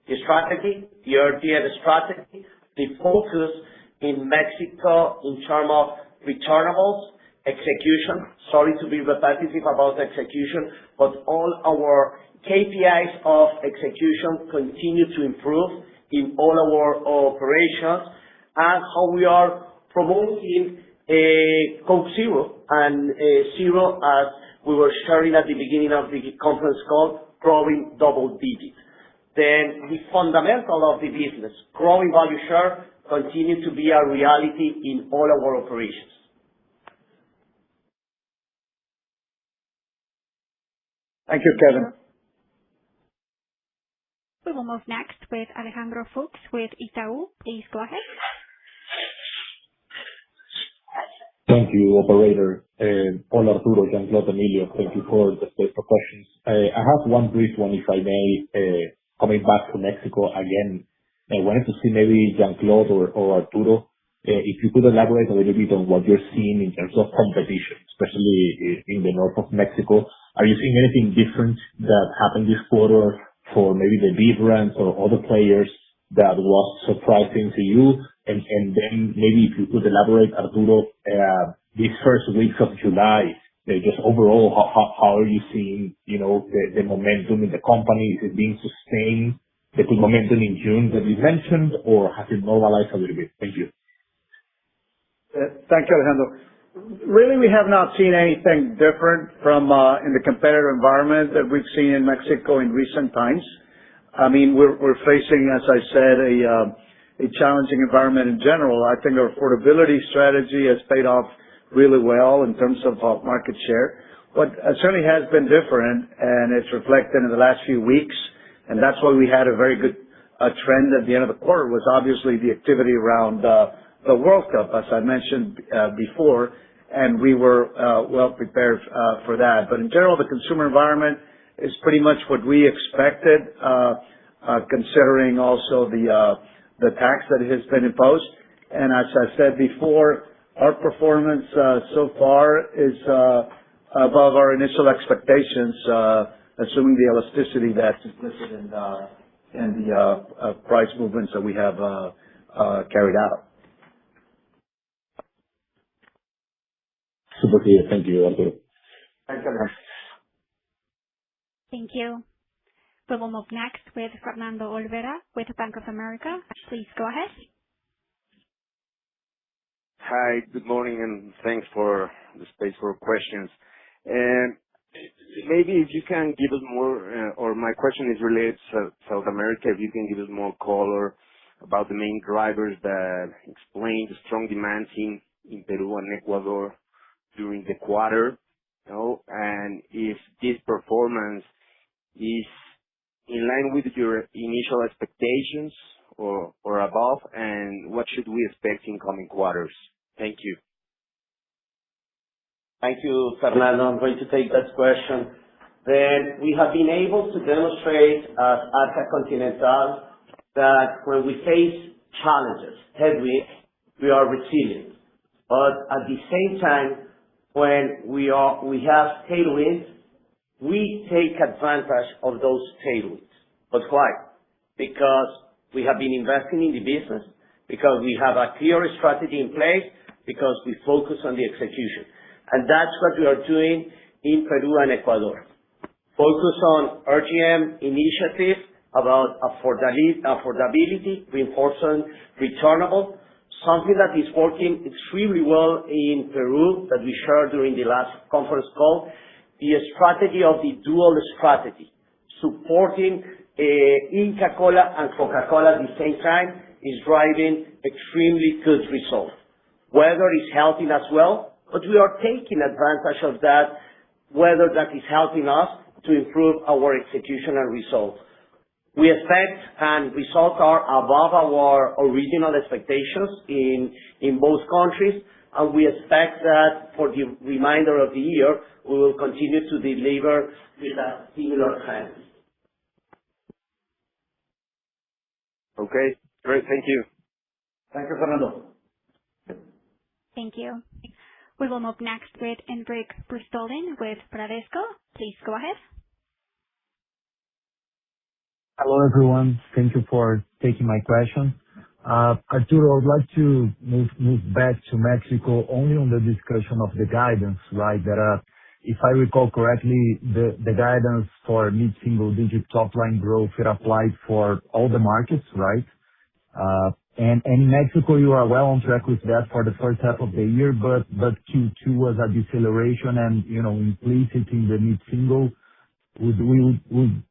The strategy, the RGM strategy, the focus in Mexico in terms of returnables, execution. Sorry to be repetitive about execution, but all our KPIs of execution continue to improve in all our operations, and how we are promoting Coke Zero and Zero, as we were sharing at the beginning of the conference call, growing double digits. Then the fundamental of the business, growing value share continue to be a reality in all our operations. Thank you, Kevin. We will move next with Alejandro Fuchs with Itaú. Please go ahead. Thank you, operator. Hola, Arturo, Jean-Claude, Emilio. Thank you for the space for questions. I have one brief one, if I may. Coming back to Mexico again, I wanted to see maybe Jean-Claude or Arturo, if you could elaborate a little bit on what you're seeing in terms of competition, especially in the north of Mexico. Are you seeing anything different that happened this quarter for maybe the beer brands or other players that was surprising to you? And then maybe if you could elaborate, Arturo, these first weeks of July, just overall, how are you seeing, the momentum in the company? Is it being sustained, the good momentum in June that you mentioned, or has it normalized a little bit? Thank you. Thank you, Alejandro. Really, we have not seen anything different from in the competitive environment that we've seen in Mexico in recent times. I mean, we're facing, as I said, a challenging environment in general. I think our affordability strategy has paid off really well in terms of market share. What certainly has been different, and it's reflected in the last few weeks, and that's why we had a very good trend at the end of the quarter, was obviously the activity around the World Cup, as I mentioned before, and we were well prepared for that. But in general, the consumer environment is pretty much what we expected, considering also the tax that has been imposed. And as I said before, our performance so far is above our initial expectations, assuming the elasticity that's implicit in the price movements that we have carried out. Super clear. Thank you, Arturo. Thank you. Thank you. We will move next with Fernando Olvera with Bank of America. Please go ahead. Hi, good morning, and thanks for the space for questions. Maybe if you can give us more, or my question is related to South America, if you can give us more color about the main drivers that explain the strong demand seen in Peru and Ecuador during the quarter, and if this performance is in line with your initial expectations or above, and what should we expect in coming quarters? Thank you. Thank you, Fernando. I'm going to take that question. Then we have been able to demonstrate at Arca Continental that when we face challenges, headwinds, we are resilient. But at the same time, when we have tailwinds, we take advantage of those tailwinds. But why? Because we have been investing in the business, because we have a clear strategy in place, because we focus on the execution. And that's what we are doing in Peru and Ecuador. Focus on RGM initiatives about affordability, reinforcing returnable, something that is working extremely well in Peru that we shared during the last conference call, the strategy of the dual strategy, supporting Inca Kola and Coca-Cola at the same time is driving extremely good results. Weather is helping as well, but we are taking advantage of that weather that is helping us to improve our execution and results. We expect, and results are above our original expectations in both countries, and we expect that for the remainder of the year, we will continue to deliver with a similar trend. Okay, great. Thank you. Thank you, Fernando. Thank you. We will move next with Enrique Brustolin with Bradesco. Please go ahead. Hello, everyone. Thank you for taking my question. Arturo, I would like to move back to Mexico only on the discussion of the guidance, right? That, if I recall correctly, the guidance for mid-single digit top line growth, it applied for all the markets, right? And in Mexico, you are well on track with that for the first half of the year, but Q2 was a deceleration and, implicit in the mid-single would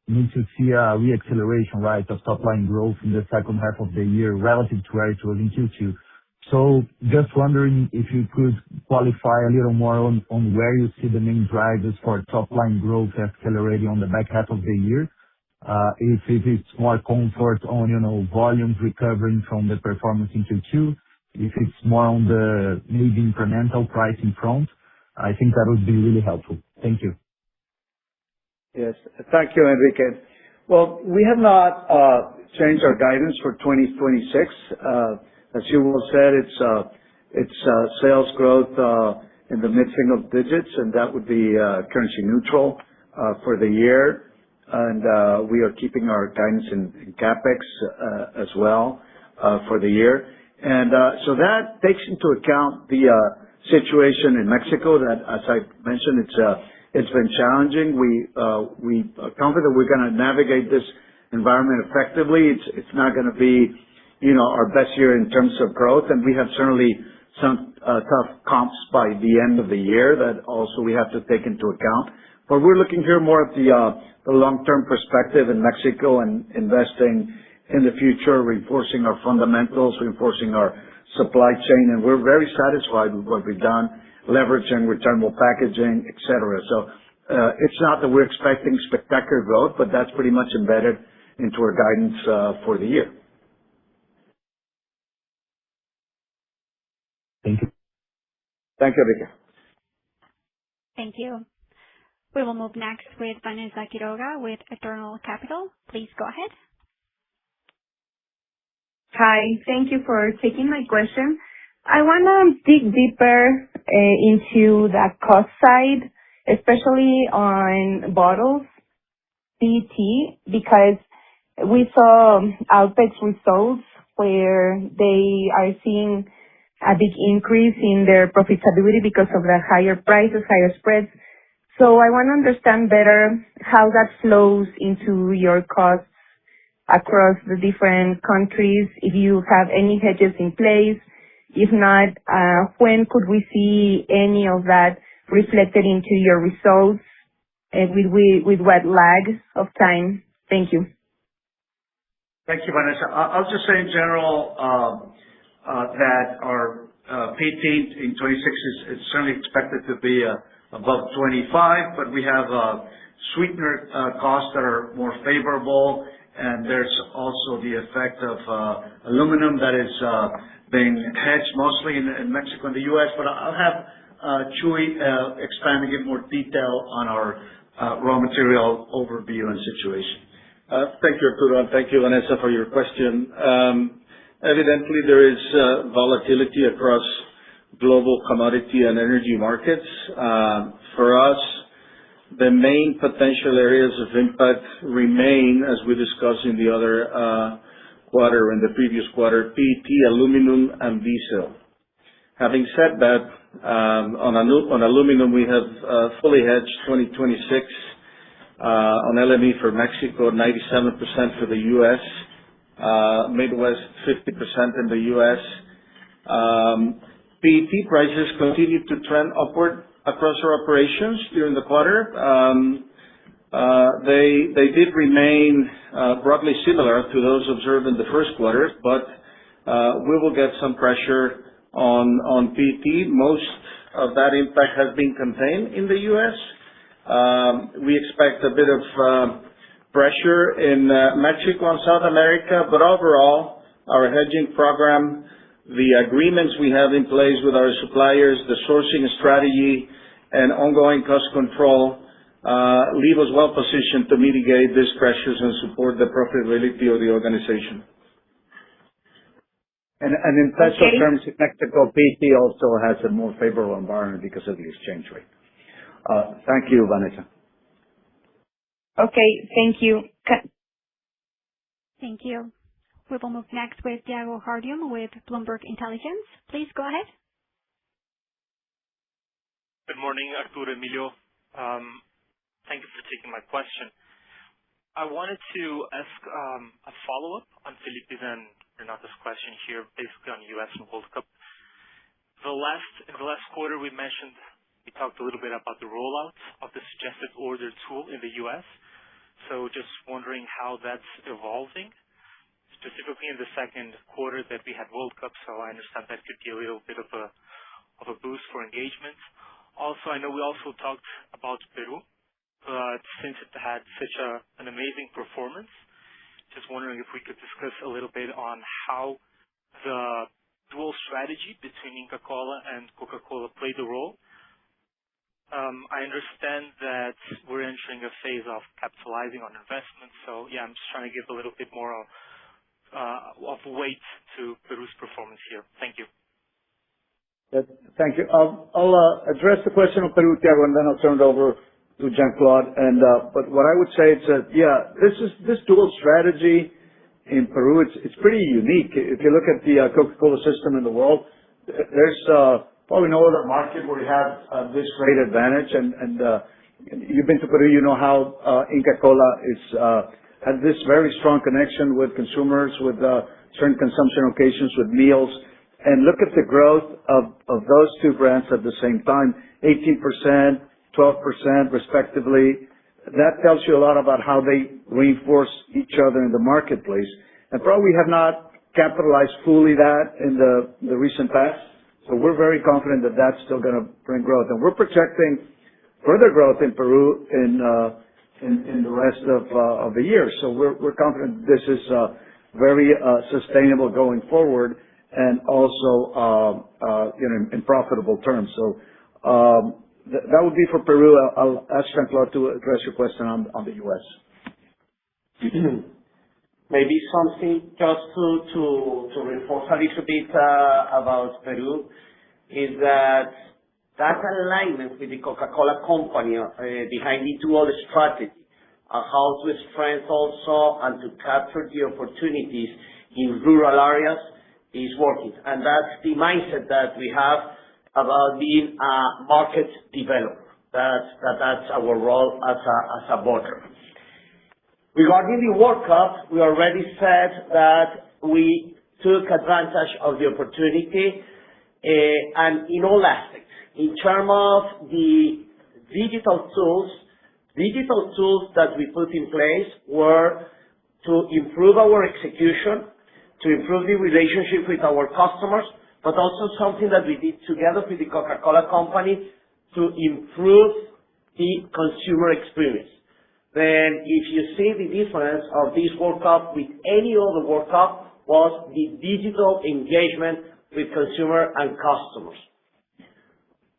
need to see a re-acceleration, right, of top line growth in the second half of the year relative to where it was in Q2. Just wondering if you could qualify a little more on where you see the main drivers for top line growth accelerating on the back half of the year. If it's more comfort on, volumes recovering from the performance in Q2, if it's more on the maybe incremental pricing front, I think that would be really helpful. Thank you. Yes. Thank you, Enrique. Well, we have not changed our guidance for 2026. As you well said, it's sales growth in the mid-single digits, and that would be currency neutral for the year. We are keeping our guidance in CapEx as well for the year. That takes into account the situation in Mexico that, as I mentioned, it's been challenging. We are confident we're going to navigate this environment effectively. It's not going to be our best year in terms of growth, and we have certainly some tough comps by the end of the year that also we have to take into account. We're looking here more at the long-term perspective in Mexico and investing in the future, reinforcing our fundamentals, reinforcing our supply chain, and we're very satisfied with what we've done, leveraging returnable packaging, et cetera. It's not that we're expecting spectacular growth, but that's pretty much embedded into our guidance for the year. Thank you. Thank you, Enrique. Thank you. We will move next with Vanessa Quiroga with Eternal Capital. Please go ahead. Hi. Thank you for taking my question. I want to dig deeper into the cost side, especially on bottles, PET, because we saw Alpek's results where they are seeing a big increase in their profitability because of the higher prices, higher spreads. I want to understand better how that flows into your costs across the different countries, if you have any hedges in place. If not, when could we see any of that reflected into your results, and with what lag of time? Thank you. Thank you, Vanessa. I'll just say in general that our PET in 26 is certainly expected to be above 25, but we have sweetener costs that are more favorable, and there's also the effect of aluminum that is being hedged mostly in Mexico and the U.S. I'll have Chuy expand and give more detail on our raw material overview and situation. Thank you, Arturo, and thank you, Vanessa, for your question. Evidently, there is volatility across global commodity and energy markets. For us, the main potential areas of impact remain, as we discussed in the other quarter, in the previous quarter, PET, aluminum, and diesel. Having said that, on aluminum, we have fully hedged 2026 on LME for Mexico, 97% for the U.S., Midwest 50% in the U.S. PET prices continued to trend upward across our operations during the quarter. They did remain broadly similar to those observed in the first quarter, but we will get some pressure on PET. Most of that impact has been contained in the U.S. We expect a bit of pressure in Mexico and South America, but overall, our hedging program, the agreements we have in place with our suppliers, the sourcing strategy, and ongoing cost control leave us well positioned to mitigate these pressures and support the profitability of the organization. And in peso terms, Mexico PET also has a more favorable environment because of the exchange rate. Thank you, Vanessa. Okay, thank you. Thank you. We will move next with Diego Hardium with Bloomberg Intelligence. Please go ahead. Good morning, Arturo, Emilio. Thank you for taking my question. I wanted to ask a follow-up on Felipe's and Renata's question here, basically on U.S. and World Cup. In the last quarter, we mentioned You talked a little bit about the rollout of the suggested order tool in the U.S. So just wondering how that's evolving, specifically in the second quarter that we had World Cup. So I understand that could be a little bit of a boost for engagement. Also, I know we also talked about Peru, but since it had such an amazing performance, just wondering if we could discuss a little bit on how the dual strategy between Inca Kola and Coca-Cola played a role. I understand that we're entering a phase of capitalizing on investments. So yeah, I'm just trying to give a little bit more of weight to Peru's performance here. Thank you. Thank you. I'll address the question on Peru, Thiago, and then I'll turn it over to Jean-Claude. But what I would say is that, yeah, this dual strategy in Peru, it's pretty unique. If you look at the Coca-Cola system in the world, there's probably no other market where you have this great advantage. And you've been to Peru, you know how Inca Kola has this very strong connection with consumers, with certain consumption occasions, with meals. And look at the growth of those two brands at the same time, 18%, 12% respectively. That tells you a lot about how they reinforce each other in the marketplace. And probably have not capitalized fully that in the recent past. So we're very confident that that's still going to bring growth. And we're projecting further growth in Peru in the rest of the year. So we're confident this is very sustainable going forward, and also in profitable terms. So that would be for Peru. I'll ask Jean-Claude to address your question on the U.S. Maybe something just to reinforce a little bit about Peru is that alignment with the Coca-Cola Company behind the dual strategy, how to strengthen also and to capture the opportunities in rural areas is working. And that's the mindset that we have about being a market developer. That's our role as a bottler. Regarding the World Cup, we already said that we took advantage of the opportunity, and in all aspects. In terms of the digital tools that we put in place were to improve our execution, to improve the relationship with our customers, but also something that we did together with the Coca-Cola Company to improve the consumer experience. Then if you see the difference of this World Cup with any other World Cup was the digital engagement with consumer and customers.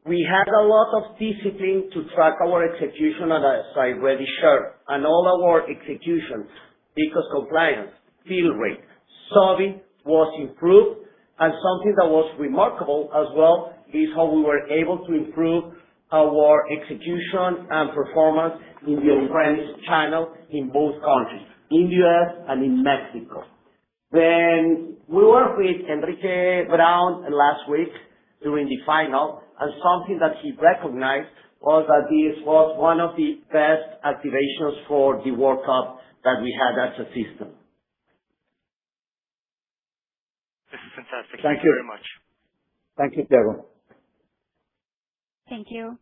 We had a lot of discipline to track our execution, and as I already shared, and all our execution, because compliance, fill rate, SOV was improved, and something that was remarkable as well is how we were able to improve our execution and performance in the on-premise channel in both countries, in the U.S. and in Mexico. Then we worked with Enrique Brown last week during the final, and something that he recognized was that this was one of the best activations for the World Cup that we had as a system. This is fantastic. Thank you very much. Thank you, Thiago. Thank you.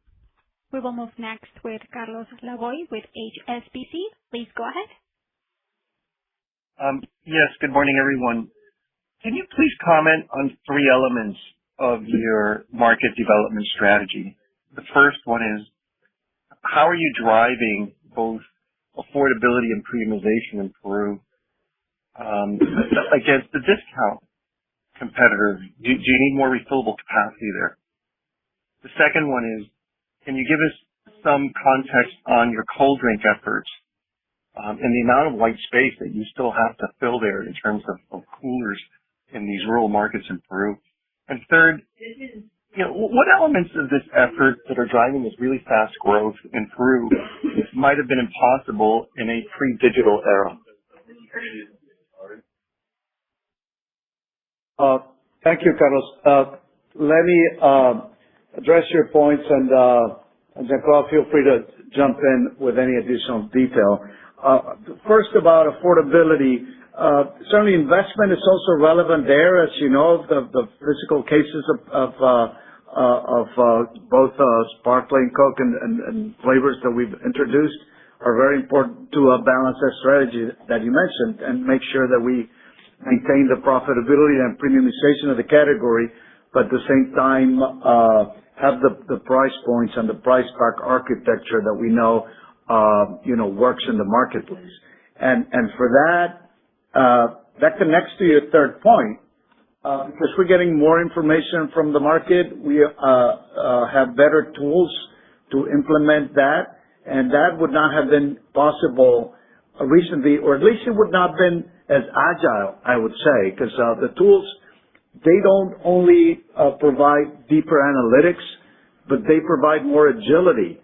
We will move next with Carlos Lavoy with HSBC. Please go ahead. Yes, good morning, everyone. Can you please comment on three elements of your market development strategy? The first one is, how are you driving both affordability and premiumization in Peru against the discount competitors? Do you need more refillable capacity there? The second one is, can you give us some context on your cold drink efforts and the amount of white space that you still have to fill there in terms of coolers in these rural markets in Peru? And third, what elements of this effort that are driving this really fast growth in Peru might have been impossible in a pre-digital era? Thank you, Carlos. Let me address your points, and Jean-Claude, feel free to jump in with any additional detail. First, about affordability. Certainly investment is also relevant there, as you know, the physical cases of both sparkling Coke and flavors that we've introduced are very important to balance that strategy that you mentioned and make sure that we maintain the profitability and premiumization of the category, but at the same time have the price points and the price pack architecture that we know works in the marketplace. And for that connects to your third point, because we're getting more information from the market. We have better tools to implement that, and that would not have been possible recently, or at least it would not have been as agile, I would say, because the tools, they don't only provide deeper analytics, but they provide more agility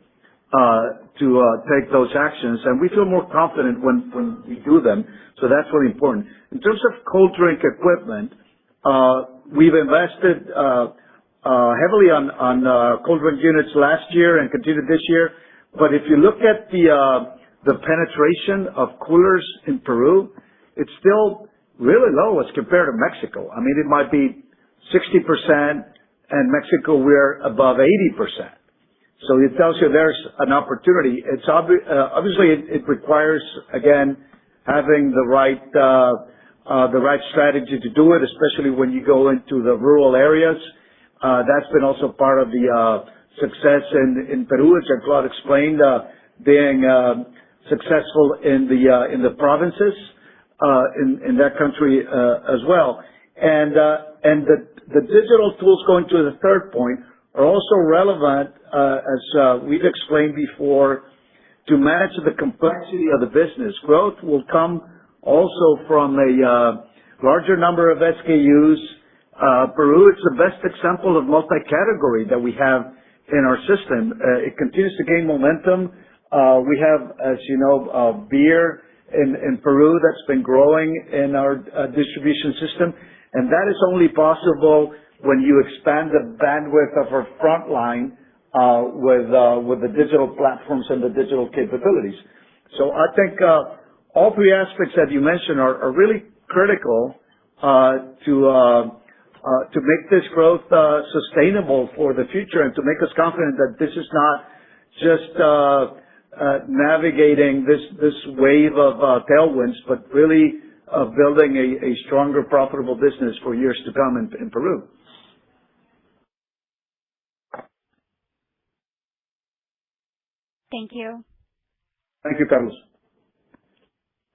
to take those actions, and we feel more confident when we do them. So that's really important. In terms of cold drink equipment, we've invested heavily on cold drink units last year and continued this year. But if you look at the penetration of coolers in Peru, it's still really low as compared to Mexico. I mean, it might be 60%, and Mexico we're above 80%. So it tells you there's an opportunity. It's obviously it requires, again, having the right strategy to do it, especially when you go into the rural areas. That's been also part of the success in Peru, as Jean-Claude explained, being successful in the provinces in that country as well. And the digital tools, going to the third point, are also relevant, as we've explained before, to manage the complexity of the business. Growth will come also from a larger number of SKUs. Peru is the best example of multi-category that we have in our system. It continues to gain momentum. We have, as you know, beer in Peru that's been growing in our distribution system, and that is only possible when you expand the bandwidth of our front line with the digital platforms and the digital capabilities. So I think all three aspects that you mentioned are really critical to make this growth sustainable for the future and to make us confident that this is not just navigating this wave of tailwinds, but really building a stronger, profitable business for years to come in Peru. Thank you. Thank you, Carlos.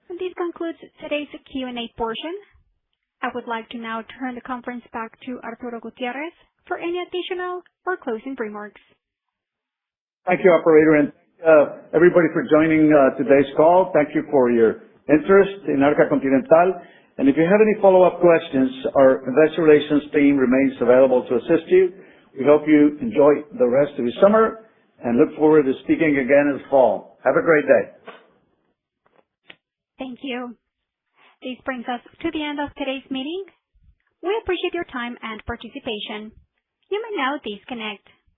And this concludes today's Q&A portion. I would like to now turn the conference back to Arturo Gutierrez for any additional or closing remarks. Thank you, operator, and everybody for joining today's call. Thank you for your interest in Arca Continental. And if you have any follow-up questions, our investor relations team remains available to assist you. We hope you enjoy the rest of your summer and look forward to speaking again in the fall. Have a great day. Thank you. This brings us to the end of today's meeting. We appreciate your time and participation. You may now disconnect.